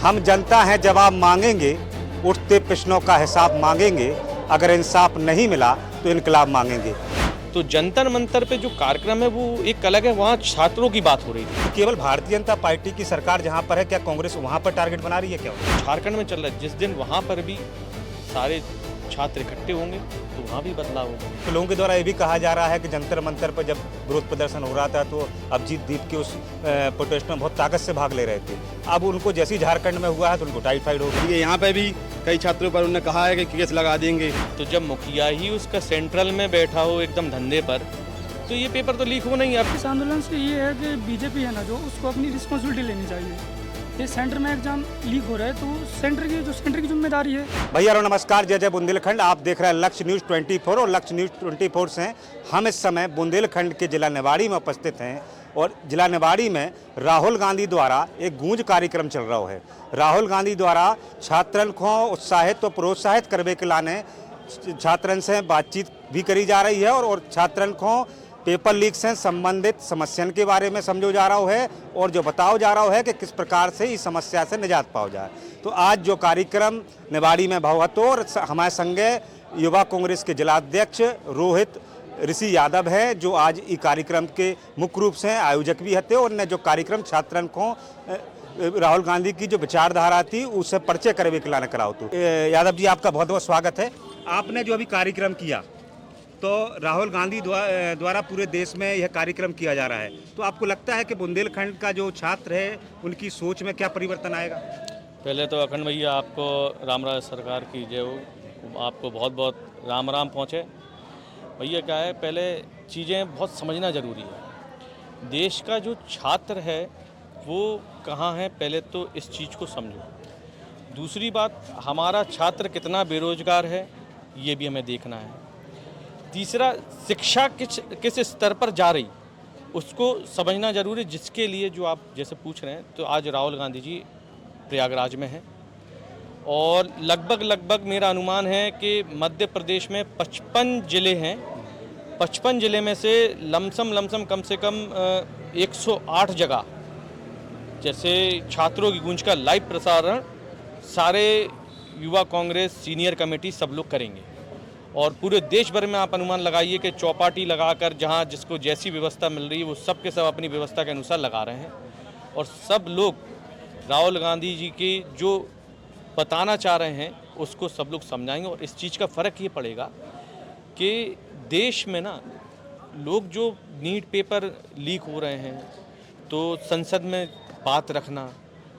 हम जनता हैं, जवाब मांगेंगे, उठते प्रश्नों का हिसाब मांगेंगे, अगर इंसाफ नहीं मिला तो इनकलाब मांगेंगे। तो जंतर मंतर पे जो कार्यक्रम है वो एक अलग है, वहाँ छात्रों की बात हो रही थी। तो केवल भारतीय जनता पार्टी की सरकार जहां पर है, क्या कांग्रेस वहां पर टारगेट बना रही है क्या? झारखंड में चल रहा है, जिस दिन वहाँ पर भी सारे छात्र इकट्ठे होंगे तो वहाँ भी बदलाव होगा। तो लोगों के द्वारा ये भी कहा जा रहा है कि जंतर मंतर पर जब विरोध प्रदर्शन हो रहा था तो अभिजीत दीप के उस प्रोटेस्ट में बहुत ताकत से भाग ले रहे थे। अब उनको जैसे ही झारखंड में हुआ है तो उनको टाइफाइड हो गई। यहाँ पे भी कई छात्रों पर उन्होंने कहा है कि केस लगा देंगे। तो जब मुखिया ही उसका सेंट्रल में बैठा हो एकदम धंधे पर, तो ये पेपर तो लीक हो नहीं। अब इस आंदोलन से ये है कि बीजेपी है ना, जो उसको अपनी रिस्पॉन्सिबिलिटी लेनी चाहिए। ये सेंटर में एग्जाम लीक हो रहा है तो सेंटर की जिम्मेदारी है। भैया नमस्कार, जय जय बुंदेलखंड। आप देख रहे हैं लक्ष्य न्यूज़ 24 और लक्ष्य न्यूज़ 24 से हम इस समय बुंदेलखंड के जिला निवाड़ी में उपस्थित हैं और जिला निवाड़ी में राहुल गांधी द्वारा एक गूंज कार्यक्रम चल रहा है। राहुल गांधी द्वारा छात्रन को उत्साहित और प्रोत्साहित करने के लाने छात्रन से बातचीत भी करी जा रही है और छात्रन को पेपर लीक से संबंधित समस्याओं के बारे में समझो जा रहा है और जो बताओ जा रहा है कि किस प्रकार से इस समस्या से निजात पाओ जाए। तो आज जो कार्यक्रम निवाड़ी में भवत और हमारे संगे युवा कांग्रेस के जिलाध्यक्ष रोहित ऋषि यादव हैं, जो आज इस कार्यक्रम के मुख्य रूप से आयोजक भी हते और ने जो कार्यक्रम छात्रन को राहुल गांधी की जो विचारधारा थी उससे परिचय करवे के लाने कराओ। तो यादव जी, आपका बहुत बहुत स्वागत है। आपने जो अभी कार्यक्रम किया तो राहुल गांधी द्वारा पूरे देश में यह कार्यक्रम किया जा रहा है, तो आपको लगता है कि बुंदेलखंड का जो छात्र है उनकी सोच में क्या परिवर्तन आएगा? पहले तो अखंड भैया आपको राम राज सरकार की जय हो, आपको बहुत बहुत राम राम पहुँचे। भैया क्या है, पहले चीज़ें बहुत समझना ज़रूरी है। देश का जो छात्र है वो कहाँ है, पहले तो इस चीज़ को समझो। दूसरी बात, हमारा छात्र कितना बेरोजगार है ये भी हमें देखना है। तीसरा, शिक्षा किस स्तर पर जा रही उसको समझना जरूरी, जिसके लिए जो आप जैसे पूछ रहे हैं, तो आज राहुल गांधी जी प्रयागराज में हैं और लगभग मेरा अनुमान है कि मध्य प्रदेश में 55 ज़िले हैं। 55 ज़िले में से लमसम कम से कम 108 जगह जैसे छात्रों की गूंज का लाइव प्रसारण सारे युवा कांग्रेस सीनियर कमेटी सब लोग करेंगे और पूरे देश भर में आप अनुमान लगाइए कि चौपाटी लगाकर जहां जिसको जैसी व्यवस्था मिल रही है वो सब के सब अपनी व्यवस्था के अनुसार लगा रहे हैं और सब लोग राहुल गांधी जी की जो बताना चाह रहे हैं उसको सब लोग समझाएंगे। और इस चीज़ का फ़र्क ये पड़ेगा कि देश में ना लोग जो नीट पेपर लीक हो रहे हैं तो संसद में बात रखना,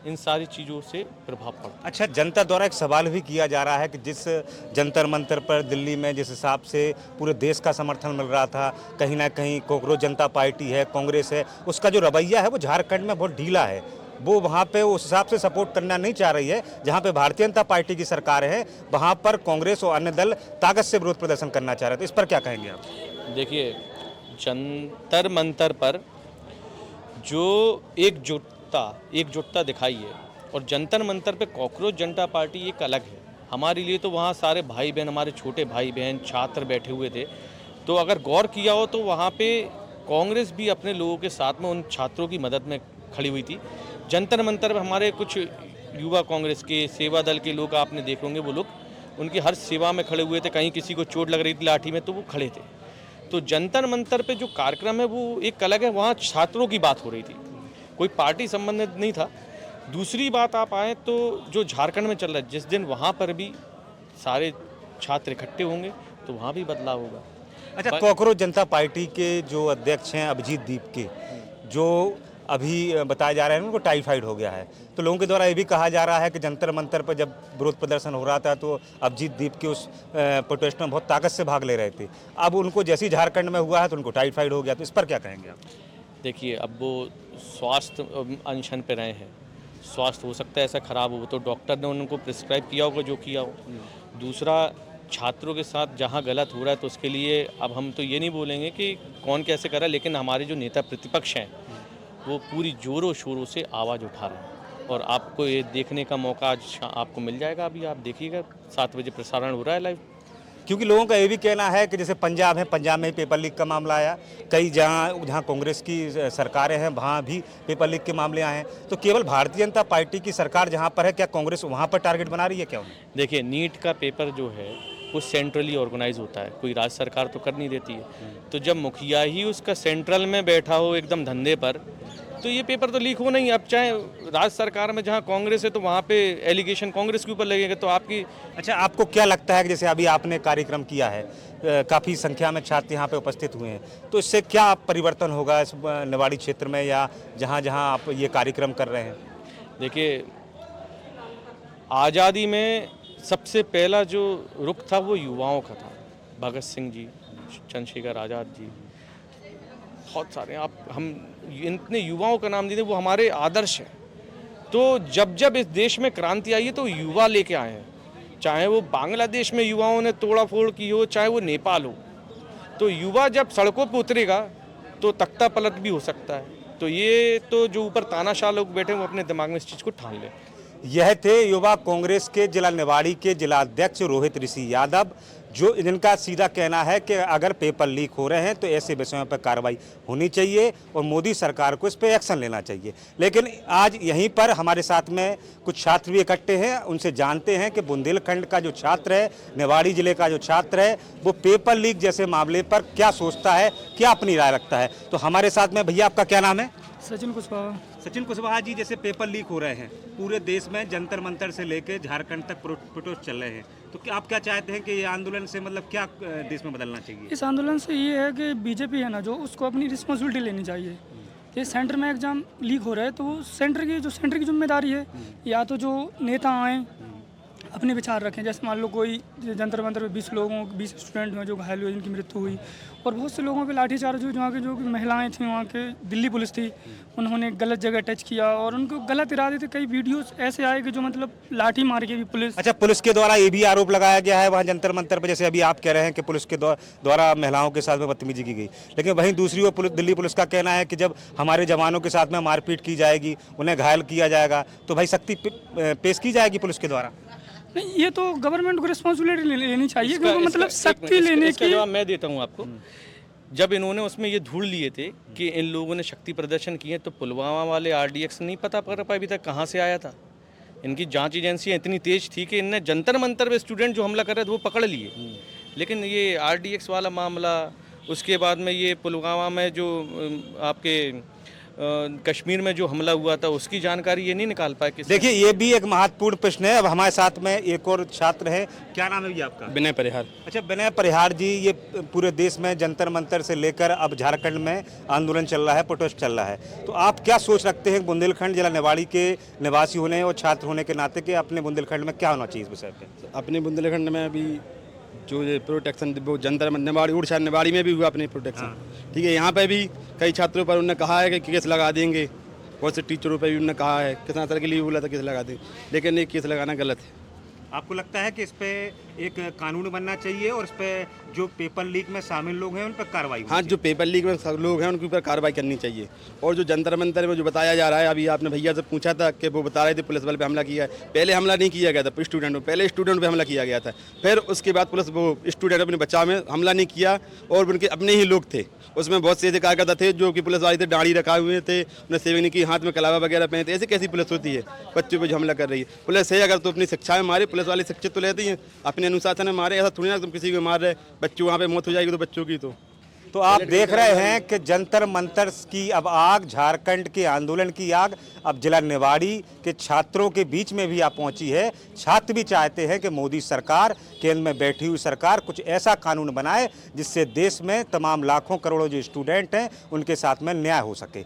इन सारी चीज़ों से प्रभाव पड़ा। अच्छा, जनता द्वारा एक सवाल भी किया जा रहा है कि जिस जंतर मंतर पर दिल्ली में जिस हिसाब से पूरे देश का समर्थन मिल रहा था, कहीं ना कहीं कांग्रेस जनता पार्टी है, कांग्रेस है, उसका जो रवैया है वो झारखंड में बहुत ढीला है। वो वहाँ पे उस हिसाब से सपोर्ट करना नहीं चाह रही है। जहाँ पे भारतीय जनता पार्टी की सरकार है वहाँ पर कांग्रेस और अन्य दल ताकत से विरोध प्रदर्शन करना चाह रहे थे। इस पर क्या कहेंगे आप? देखिए, जंतर मंतर पर जो एकजुटता दिखाई है और जंतर मंतर पे कांग्रेस जनता पार्टी एक अलग है। हमारे लिए तो वहाँ सारे भाई बहन, हमारे छोटे भाई बहन छात्र बैठे हुए थे, तो अगर गौर किया हो तो वहाँ पे कांग्रेस भी अपने लोगों के साथ में उन छात्रों की मदद में खड़ी हुई थी। जंतर मंतर पे हमारे कुछ युवा कांग्रेस के सेवा दल के लोग आपने देखे होंगे, वो लोग उनकी हर सेवा में खड़े हुए थे। कहीं किसी को चोट लग रही थी लाठी में तो वो खड़े थे। तो जंतर मंतर पे जो कार्यक्रम है वो एक अलग है, वहाँ छात्रों की बात हो रही थी, कोई पार्टी संबंधित नहीं था। दूसरी बात, आप आए तो जो झारखंड में चल रहा है, जिस दिन वहाँ पर भी सारे छात्र इकट्ठे होंगे तो वहाँ भी बदलाव होगा। अच्छा, कांग्रेस जनता पार्टी के जो अध्यक्ष हैं अभिजीत दीप के, जो अभी बताया जा रहा है उनको टाइफाइड हो गया है, तो लोगों के द्वारा ये भी कहा जा रहा है कि जंतर मंतर पर जब विरोध प्रदर्शन हो रहा था तो अभिजीत दीप के उस प्रोटेस्ट में बहुत ताकत से भाग ले रहे थे। अब उनको जैसे ही झारखंड में हुआ है तो उनको टाइफाइड हो गया, तो इस पर क्या कहेंगे आप? देखिए, अब वो स्वास्थ्य अनशन पे रहे हैं, स्वास्थ्य हो सकता है ऐसा ख़राब हो तो डॉक्टर ने उनको प्रिस्क्राइब किया होगा जो किया हो। दूसरा, छात्रों के साथ जहाँ गलत हो रहा है तो उसके लिए अब हम तो ये नहीं बोलेंगे कि कौन कैसे कर रहा है, लेकिन हमारे जो नेता प्रतिपक्ष हैं वो पूरी ज़ोरों शोरों से आवाज़ उठा रहे हैं और आपको ये देखने का मौका आज आपको मिल जाएगा। अभी आप देखिएगा 7 बजे प्रसारण हो रहा है लाइव। क्योंकि लोगों का ये भी कहना है कि जैसे पंजाब है, पंजाब में ही पेपर लीक का मामला आया, कई जहाँ कांग्रेस की सरकारें हैं वहाँ भी पेपर लीक के मामले आए हैं। तो केवल भारतीय जनता पार्टी की सरकार जहाँ पर है, क्या कांग्रेस वहाँ पर टारगेट बना रही है क्या उन्हें? देखिए, नीट का पेपर जो है वो सेंट्रली ऑर्गेनाइज होता है, कोई राज्य सरकार तो कर नहीं देती है। तो जब मुखिया ही उसका सेंट्रल में बैठा हो एकदम धंधे पर, तो ये पेपर तो लीक हो नहीं। अब चाहे राज्य सरकार में जहाँ कांग्रेस है तो वहाँ पे एलिगेशन कांग्रेस के ऊपर लगेगा। तो आपकी अच्छा, आपको क्या लगता है कि जैसे अभी आपने कार्यक्रम किया है, काफ़ी संख्या में छात्र यहाँ पे उपस्थित हुए हैं, तो इससे क्या परिवर्तन होगा इस निवाड़ी क्षेत्र में या जहाँ जहाँ आप ये कार्यक्रम कर रहे हैं? देखिए, आज़ादी में सबसे पहला जो रुख था वो युवाओं का था। भगत सिंह जी, चंद्रशेखर आज़ाद जी, बहुत सारे हम इतने युवाओं का नाम देते, वो हमारे आदर्श हैं। तो जब जब इस देश में क्रांति आई है तो युवा लेके आए हैं, चाहे वो बांग्लादेश में युवाओं ने तोड़ा फोड़ की हो, चाहे वो नेपाल हो। तो युवा जब सड़कों पर उतरेगा तो तख्ता पलट भी हो सकता है। तो ये तो जो ऊपर तानाशाह लोग बैठे हैं वो अपने दिमाग में इस चीज़ को ठान लें। यह थे युवा कांग्रेस के जिला निवाड़ी के जिलाध्यक्ष रोहित ऋषि यादव, जो जिनका सीधा कहना है कि अगर पेपर लीक हो रहे हैं तो ऐसे विषयों पर कार्रवाई होनी चाहिए और मोदी सरकार को इस पर एक्शन लेना चाहिए। लेकिन आज यहीं पर हमारे साथ में कुछ छात्र भी इकट्ठे हैं, उनसे जानते हैं कि बुंदेलखंड का जो छात्र है, निवाड़ी जिले का जो छात्र है, वो पेपर लीक जैसे मामले पर क्या सोचता है, क्या अपनी राय रखता है। तो हमारे साथ में भैया, आपका क्या नाम है? सचिन कुशवाहा। सचिन कुशवाहा जी, जैसे पेपर लीक हो रहे हैं पूरे देश में, जंतर मंतर से लेकर झारखंड तक प्रोटेस्ट चल रहे हैं, तो क्या आप क्या चाहते हैं कि ये आंदोलन से मतलब क्या देश में बदलना चाहिए? इस आंदोलन से ये है कि बीजेपी है ना जो, उसको अपनी रिस्पॉन्सिबिलिटी लेनी चाहिए। ये सेंटर में एग्जाम लीक हो रहा है तो वो सेंटर की जिम्मेदारी है। या तो जो नेता आए अपने विचार रखें, जैसे मान लो कोई जंतर मंतर में 20 स्टूडेंट हैं जो घायल हुए, जिनकी मृत्यु हुई, और बहुत से लोगों पे लाठीचार्ज हुई। वहाँ के जो महिलाएं थी, वहाँ के दिल्ली पुलिस थी, उन्होंने गलत जगह टच किया और उनको गलत इरादे थे। कई वीडियोस ऐसे आए कि जो मतलब लाठी मार के भी पुलिस। अच्छा, पुलिस के द्वारा ये भी आरोप लगाया गया है वहाँ जंतर मंतर पर, जैसे अभी आप कह रहे हैं कि पुलिस के द्वारा महिलाओं के साथ में बदतमीजी की गई, लेकिन वहीं दूसरी ओर दिल्ली पुलिस का कहना है कि जब हमारे जवानों के साथ में मारपीट की जाएगी, उन्हें घायल किया जाएगा, तो भाई सख्ती पेश की जाएगी पुलिस के द्वारा। नहीं, ये तो गवर्नमेंट को रिस्पॉन्सिबिलिटी लेनी चाहिए, क्योंकि मतलब सख्ती लेने की। जवाब मैं देता हूँ आपको। जब इन्होंने उसमें ये धूल लिए थे कि इन लोगों ने शक्ति प्रदर्शन किए, तो पुलवामा वाले RDX नहीं पता कर पाए अभी तक कहाँ से आया था। इनकी जांच एजेंसियाँ इतनी तेज थी कि इनने जंतर मंतर पे स्टूडेंट जो हमला कर रहे थे वो पकड़ लिए। लेकिन ये RDX वाला मामला, उसके बाद में ये पुलवामा में जो आपके कश्मीर में जो हमला हुआ था, उसकी जानकारी ये नहीं निकाल पाए। देखिए, ये भी एक महत्वपूर्ण प्रश्न है। अब हमारे साथ में एक और छात्र है, क्या नाम है भैया आपका? विनय परिहार। अच्छा, विनय परिहार जी, ये पूरे देश में जंतर मंतर से लेकर अब झारखंड में आंदोलन चल रहा है, प्रोटेस्ट चल रहा है, तो आप क्या सोच रखते हैं बुंदेलखंड जिला निवाड़ी के निवासी होने और छात्र होने के नाते कि अपने बुंदेलखंड में क्या होना चाहिए इस विषय पर? अपने बुंदेलखंड में अभी जो ये प्रोटेक्शन, वो जंतर निवाड़ी, उड़ीसा निवाड़ी में भी हुआ अपने प्रोटेक्शन, ठीक है। यहाँ पे भी कई छात्रों पर उन्होंने कहा है कि केस लगा देंगे, बहुत से टीचरों पर भी उन्होंने कहा है, कितना तरह के लिए बोला था केस लगा देंगे, लेकिन ये केस लगाना गलत है। आपको लगता है कि इस पे एक कानून बनना चाहिए और इस पे जो पेपर लीक में शामिल लोग हैं उन पर कार्रवाई? हाँ, जो पेपर लीक में लोग हैं उनके ऊपर कार्रवाई करनी चाहिए। और जो जंतर मंतर में जो बताया जा रहा है, अभी आपने भैया से पूछा था कि वो बता रहे थे पुलिस बल पे हमला किया है। पहले हमला नहीं किया गया था स्टूडेंट पर, पहले स्टूडेंट पे हमला किया गया था, फिर उसके बाद पुलिस वो स्टूडेंट अपने बचाव में हमला नहीं किया, और उनके अपने ही लोग थे उसमें। बहुत से ऐसे कार्यकर्ता थे जो कि पुलिस वाले थे, दाढ़ी रखा हुए थे, उन्हें सेविंग नहीं की, हाथ में कलावा वगैरह पहने थे। ऐसे कैसी पुलिस होती है बच्चों पर जो हमला कर रही है? पुलिस है अगर तो अपनी शिक्षा में मारे, पुलिस वाली शिक्षित तो लेती है, अपने अनुशासन में मारे। ऐसा थोड़ी ना तुम किसी को मार रहे, बच्चों वहाँ पे मौत हो जाएगी तो बच्चों की। तो आप देख रहे हैं कि जंतर मंतर की अब आग, झारखंड के आंदोलन की आग अब जिला निवाड़ी के छात्रों के बीच में भी आ पहुंची है। छात्र भी चाहते हैं कि मोदी सरकार, केंद्र में बैठी हुई सरकार, कुछ ऐसा कानून बनाए जिससे देश में तमाम लाखों करोड़ों जो स्टूडेंट हैं उनके साथ में न्याय हो सके।